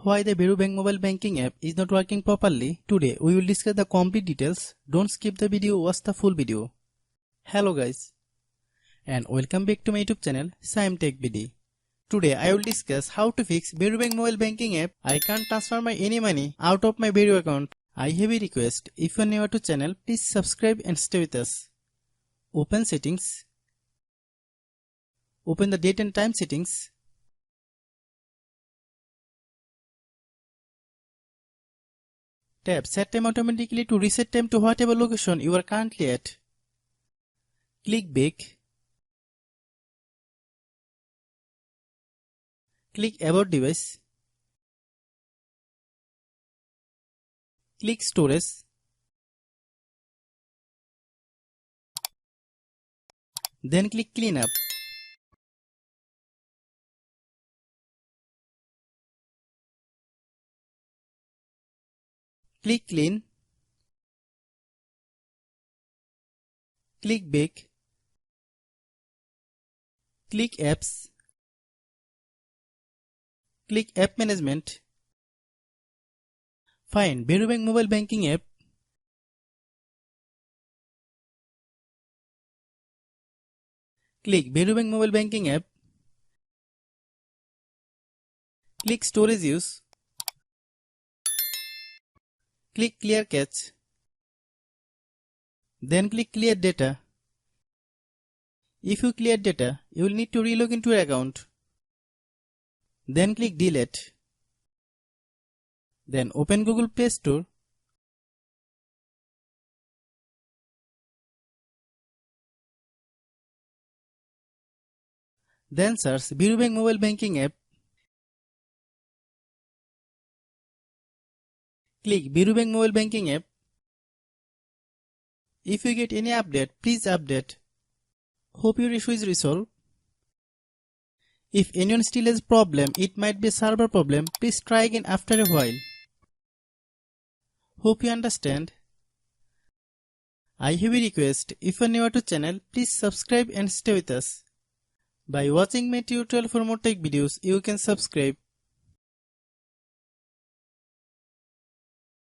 Why the Varo Bank mobile banking app is not working properly? Today we will discuss the complete details. Don't skip the video, watch the full video. Hello guys and welcome back to my YouTube channel Shaem Tech BD. Today I will discuss how to fix Varo Bank mobile banking app. I can't transfer my any money out of my Varo account. I have a request. If you are new to channel, please subscribe and stay with us. Open settings. Open the date and time settings. Tap Set Time automatically to reset time to whatever location you are currently at. Click Back. Click About Device. Click Storage. Then click Cleanup. Click Clean. Click Back. Click Apps. Click App Management. Find Varo Bank mobile banking app. Click Varo Bank mobile banking app. Click Storage Use. Click Clear Cache. Then click Clear Data. If you clear data, you will need to relog into your account. Then click Delete. Then open Google Play Store. Then search Varo Bank mobile banking app. Click Varo Bank mobile banking app. If you get any update, please update. Hope your issue is resolved. If anyone still has problem, it might be a server problem. Please try again after a while. Hope you understand. I have a request. If you are new to channel, please subscribe and stay with us. By watching my tutorial for more tech videos, you can subscribe.